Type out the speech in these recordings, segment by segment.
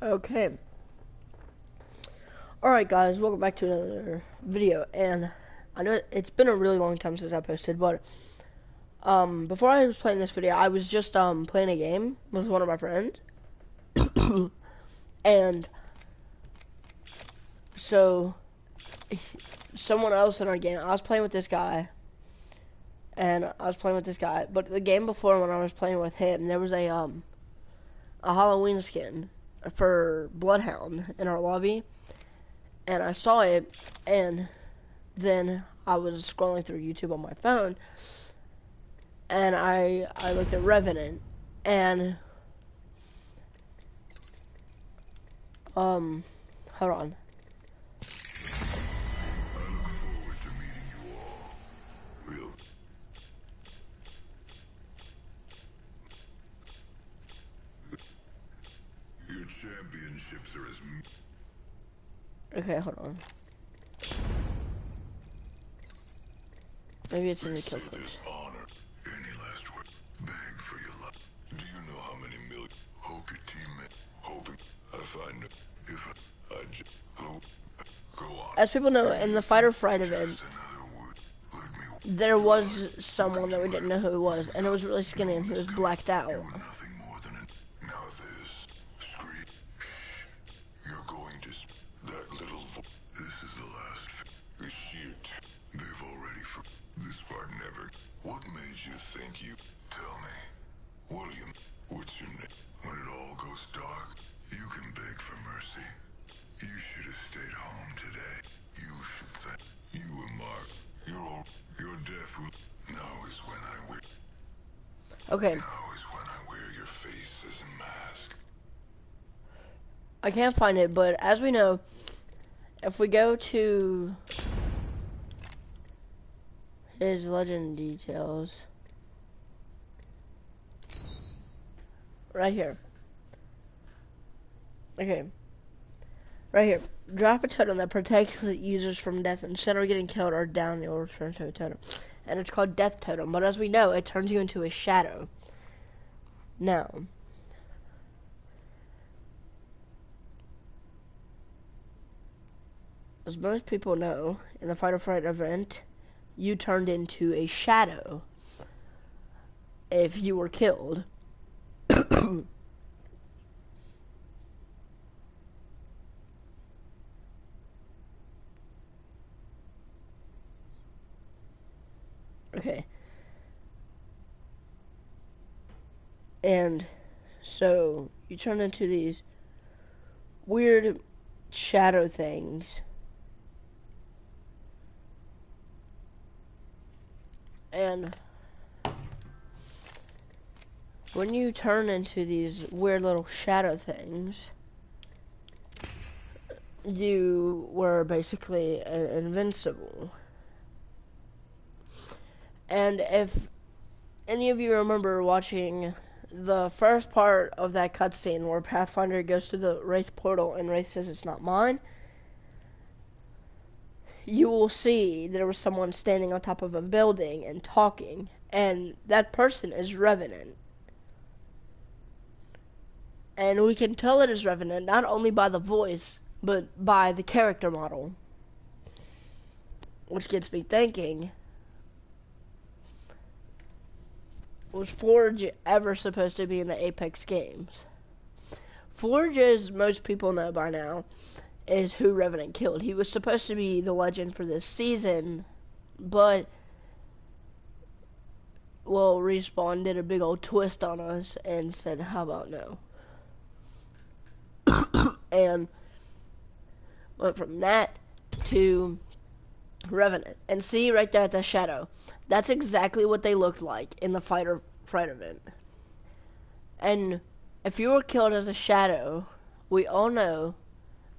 Okay. Alright guys, welcome back to another video, and I know it's been a really long time since I posted, but before I was playing this video, I was just playing a game with one of my friends. And so someone else in our game, I was playing with this guy, but the game before, when I was playing with him, there was a Halloween skin for Bloodhound in our lobby. And I saw it, and then I was scrolling through YouTube on my phone, and I looked at Revenant, and hold on. I look forward to meeting you all. Real. Your championships are as. Okay, hold on. Maybe it's in the kill clips. Honor. Any last word? Beg for your life. Do you know how many million? Hope your teammate. Hoping. If I know. If I just. Go on. As people know, in the Fight or Fright event, there was someone that we didn't know who it was, and it was really skinny, and he was blacked out. Nothing more than a. Now this. Scream. Shh. You're going to. That little. This is the last. Shit. They've already. This part never. What made you think you. Tell me. William. What's your name? When it all goes dark, you can beg for mercy. You should have stayed home today. You should thank. You and Mark. Your death will. Now is when I wear. Okay. Now is when I wear your face as a mask. I can't find it, but as we know, if we go to his legend details, right here. Okay. Right here. Drop a totem that protects users from death instead of getting killed or down. You'll return to a totem. And it's called Death Totem. But as we know, it turns you into a shadow. Now, as most people know, in the Fight or Fright event, you turned into a shadow if you were killed. Okay. And so you turn into these weird shadow things. And when you turn into these weird little shadow things, you were basically invincible. And if any of you remember watching the first part of that cutscene where Pathfinder goes to the Wraith portal and Wraith says it's not mine, you will see there was someone standing on top of a building and talking, and that person is Revenant. And we can tell it is Revenant not only by the voice, but by the character model. Which gets me thinking, was Forge ever supposed to be in the Apex games? Forge, as most people know by now, is who Revenant killed. He was supposed to be the legend for this season, but, well, Respawn did a big old twist on us and said, how about no? And went from that to Revenant. And see right there at the shadow, that's exactly what they looked like in the Fight or Fright event. And if you were killed as a shadow, we all know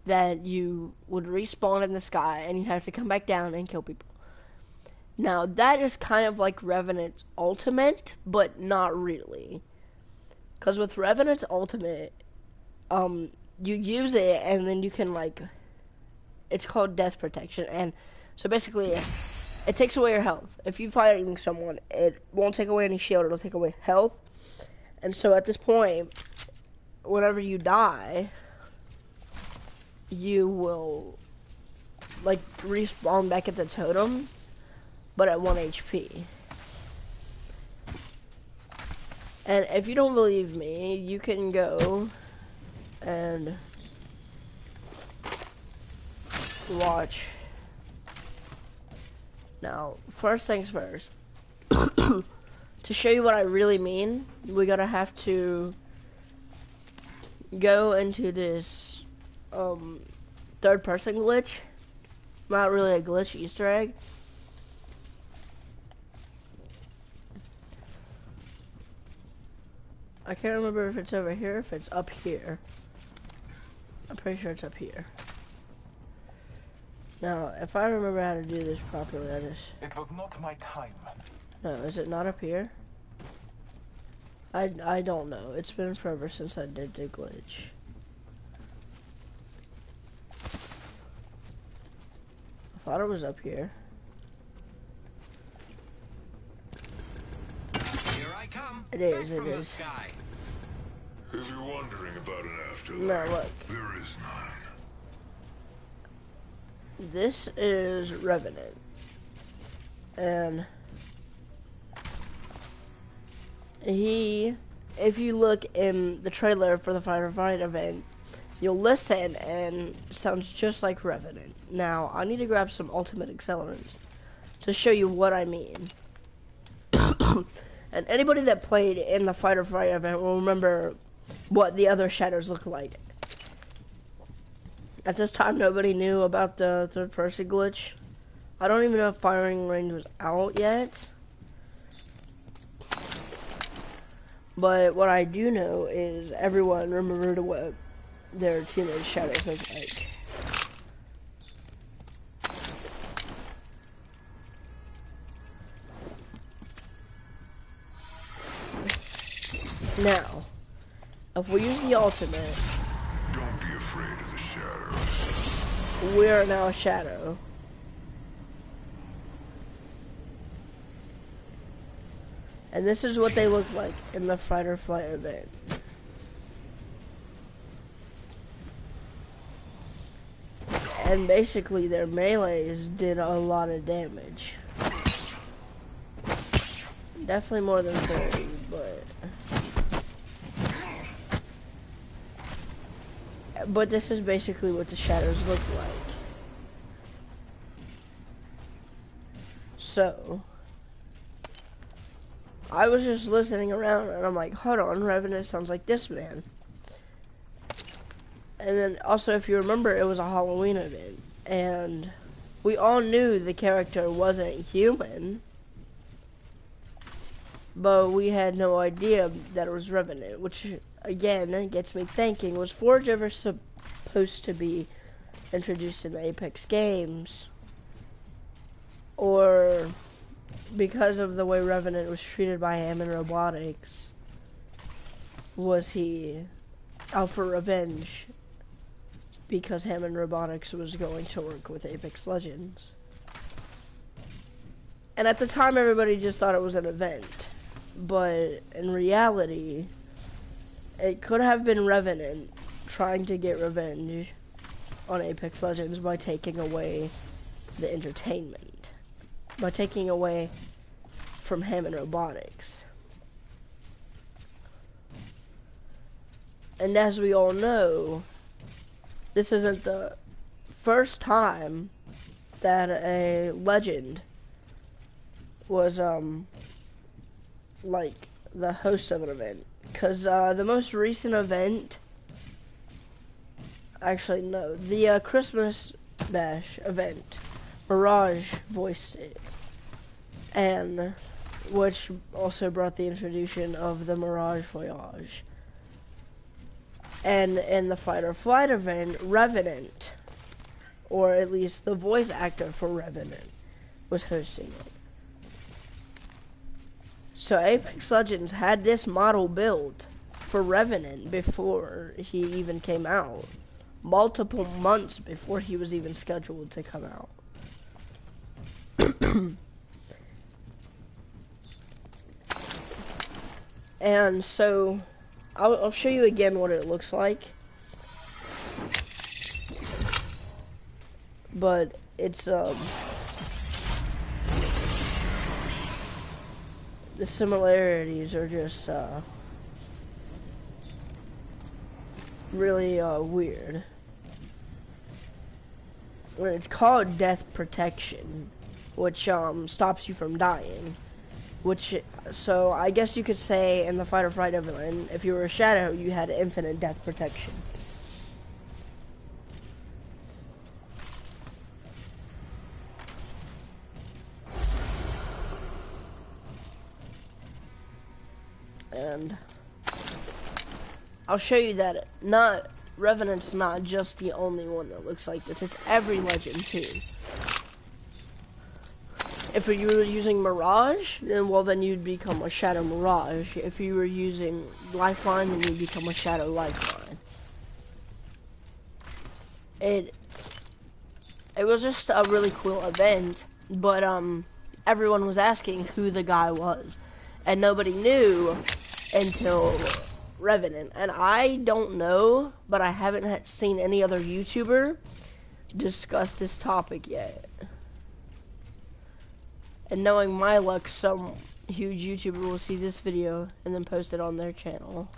that you would respawn in the sky and you'd have to come back down and kill people. Now that is kind of like Revenant's ultimate, but not really. Because with Revenant's ultimate, you use it and then you can, like, it's called death protection, and so basically it takes away your health. If you're fighting someone, it won't take away any shield, it'll take away health. And so at this point, whenever you die, you will like respawn back at the totem, but at 1 HP. And if you don't believe me, you can go and watch. Now, first things first. To show you what I really mean, we gotta have to go into this third person glitch. Not really a glitch, Easter egg. I can't remember if it's over here, if it's up here. I'm pretty sure it's up here. Now, if I remember how to do this properly, I just... It was not my time. No, is it not up here? I don't know. It's been forever since I did the glitch. I thought it was up here. Here I come. It is, Back it from the is. sky. If you're wondering about an afterlife, No, look. there is none. This is Revenant. And if you look in the trailer for the Fright event, you'll listen and it sounds just like Revenant. Now, I need to grab some ultimate accelerants to show you what I mean. And anybody that played in the Fright event will remember what the other shadows look like. At this time, nobody knew about the third person glitch. I don't even know if firing range was out yet. But what I do know is everyone remembered what their teenage shadows look like. Now, if we use the ultimate, Don't be afraid of the shadow. we are now a shadow. And this is what they look like in the Fight or Flight event. And basically their melees did a lot of damage. Definitely more than 30, but this is basically what the shadows look like. So I was just listening around and I'm like, hold on, Revenant sounds like this man. And then also, if you remember, it was a Halloween event and we all knew the character wasn't human, but we had no idea that it was Revenant, which again gets me thinking, was Forge ever supposed to be introduced in the Apex games? Or because of the way Revenant was treated by Hammond Robotics, was he out for revenge because Hammond Robotics was going to work with Apex Legends? And at the time everybody just thought it was an event, but in reality it could have been Revenant trying to get revenge on Apex Legends by taking away the entertainment, by taking away from Hammond Robotics. And as we all know, this isn't the first time that a legend was like the host of an event. Because the most recent event, actually no, the Christmas Bash event, Mirage voiced it, and which also brought the introduction of the Mirage Voyage. And in the Fight or Flight event, Revenant, or at least the voice actor for Revenant, was hosting it. So Apex Legends had this model built for Revenant before he even came out. Multiple months before he was even scheduled to come out. And so I'll show you again what it looks like. but it's the similarities are just really weird. When it's called death protection, which stops you from dying. Which, so I guess you could say in the Fight or Fright Revenant, if you were a shadow, you had infinite death protection. And I'll show you that Revenant's not just the only one that looks like this. It's every legend too. If you were using Mirage, then you'd become a Shadow Mirage. If you were using Lifeline, then you'd become a Shadow Lifeline. It was just a really cool event, but everyone was asking who the guy was, and nobody knew until Revenant. And I don't know, but I haven't seen any other YouTuber discuss this topic yet. And knowing my luck, some huge YouTuber will see this video and then post it on their channel.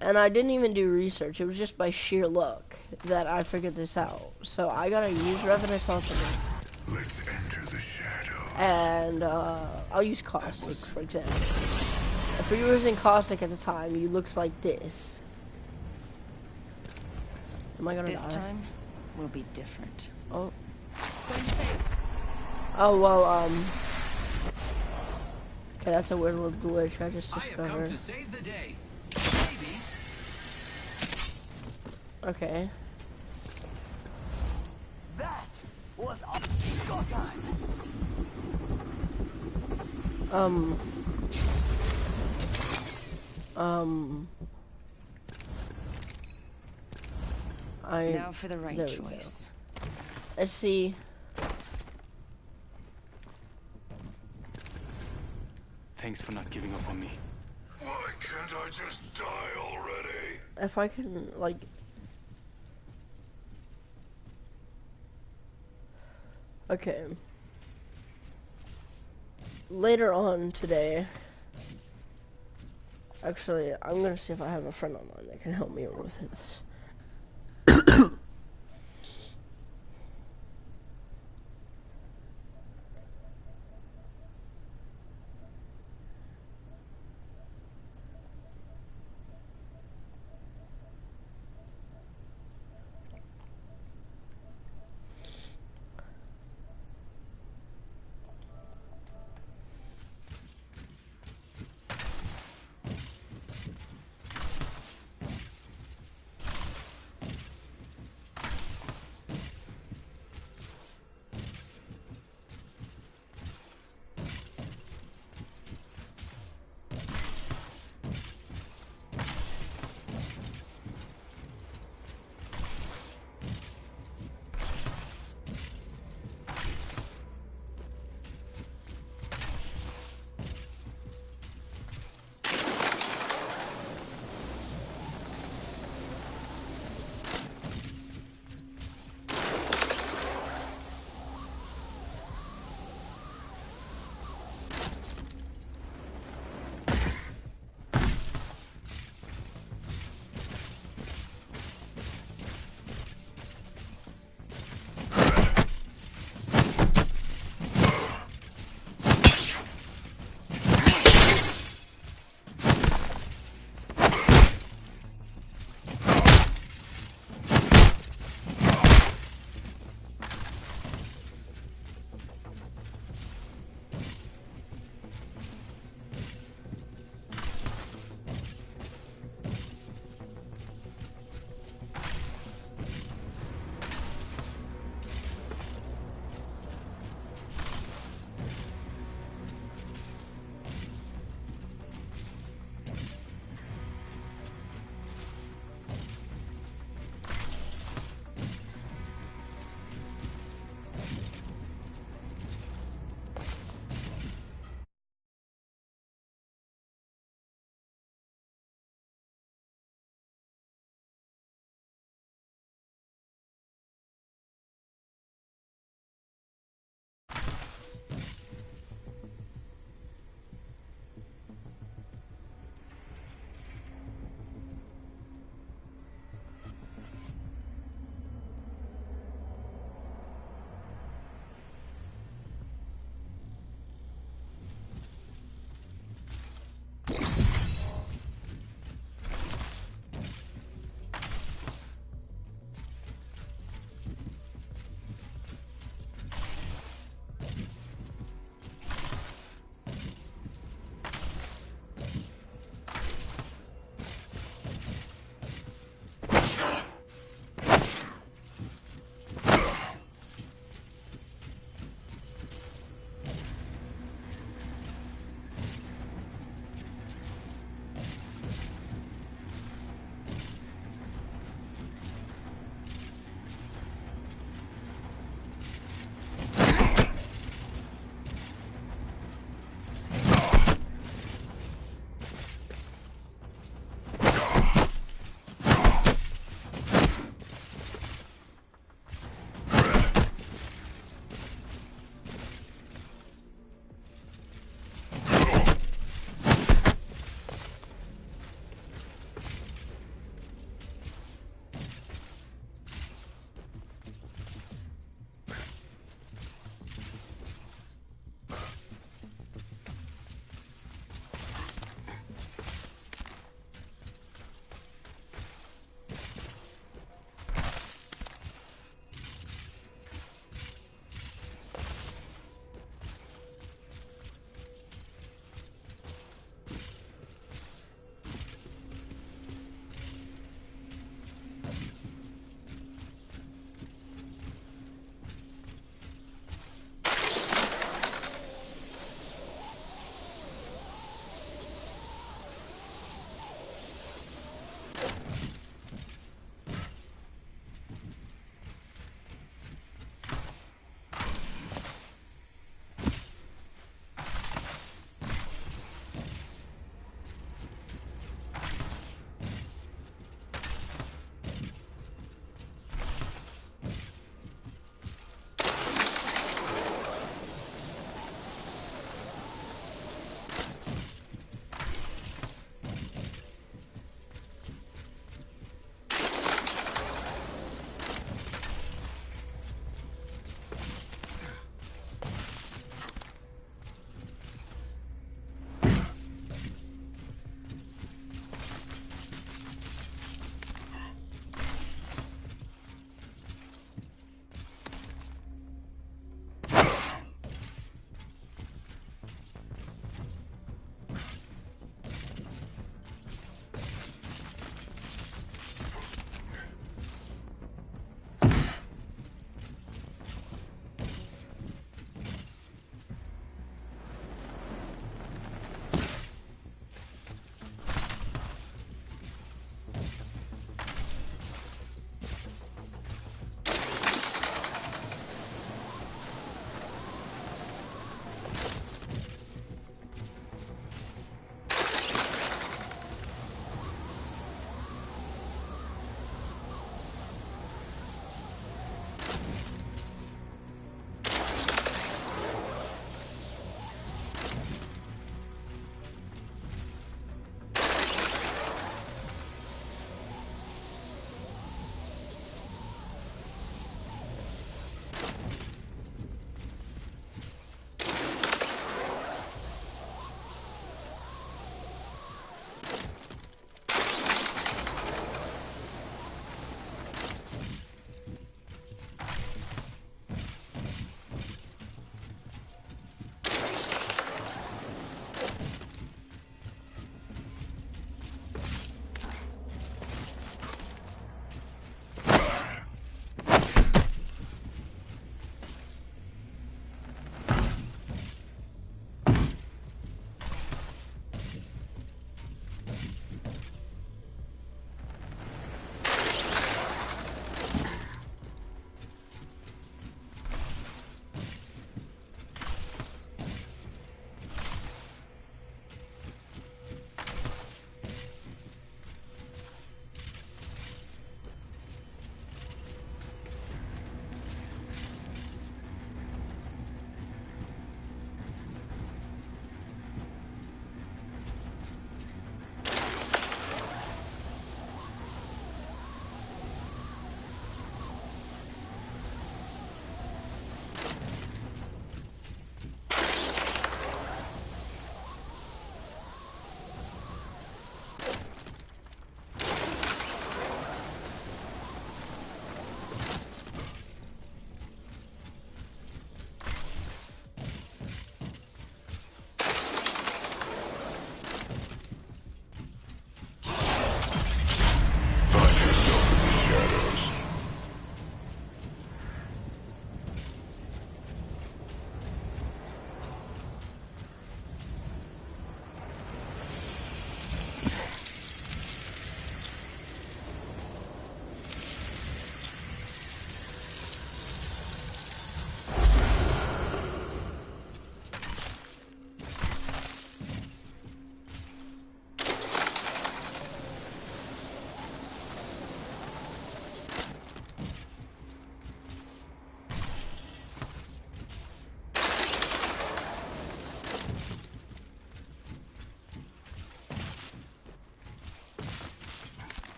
And I didn't even do research, it was just by sheer luck that I figured this out. So I gotta use Revenant's alternate. Let's enter the shadows. And I'll use Caustic, for example. If you were using Caustic at the time, you looked like this. Am I gonna die? This time will be different. Oh. Oh, well, okay, that's a weird little glitch I just discovered. I have come to save the day. Maybe. Okay. That was go time. Now for the right choice. Let's see. Thanks for not giving up on me. Why can't I just die already? If I can, like... Okay. Later on today... Actually, I'm gonna see if I have a friend online that can help me with this.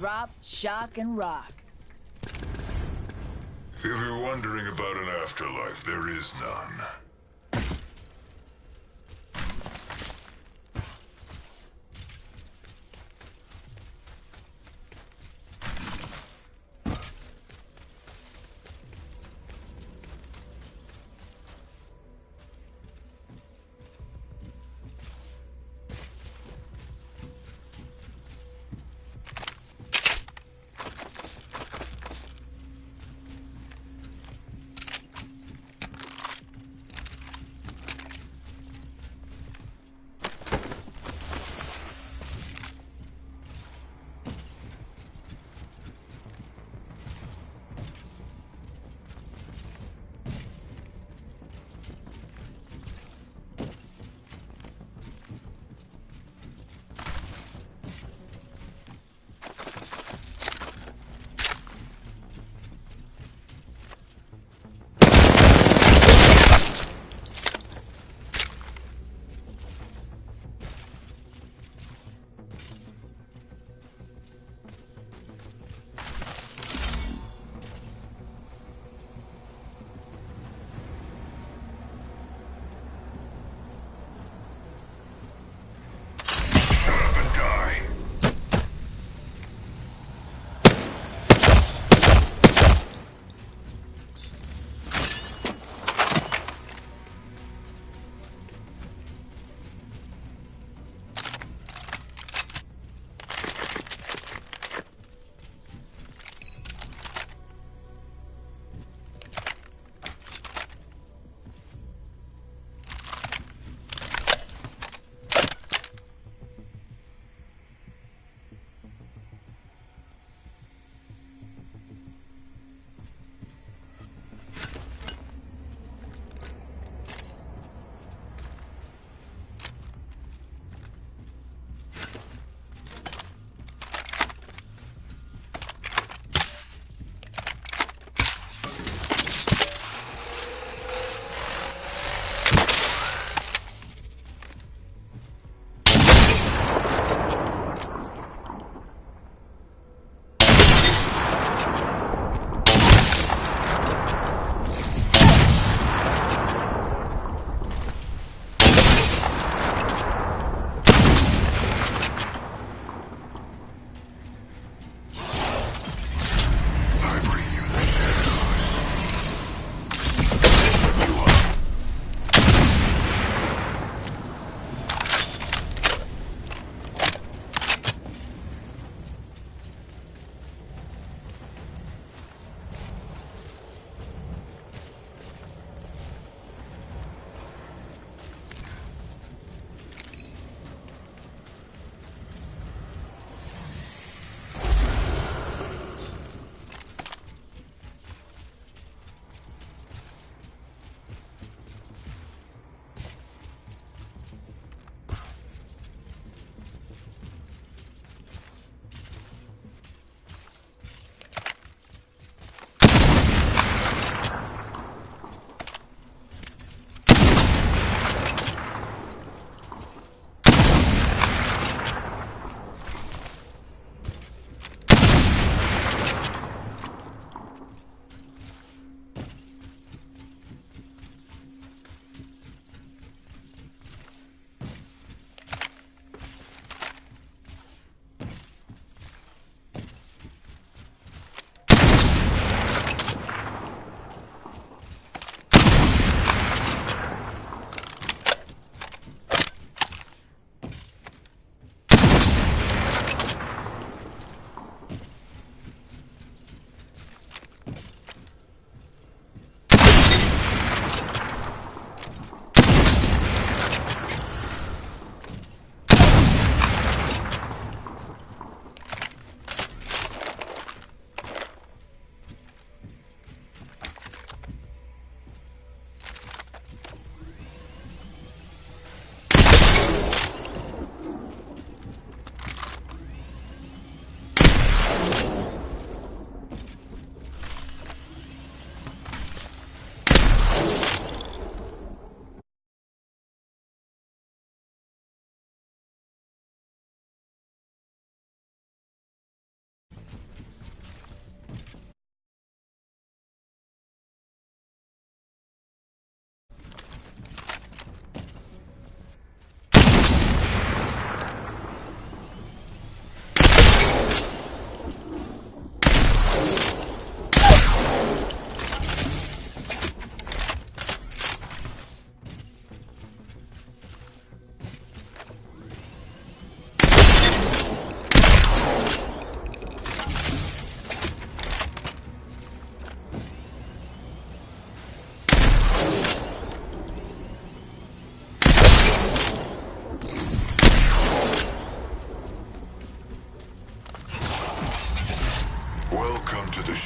drop, shock, and rock. If you're wondering about an afterlife, there is none.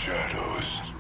shadows.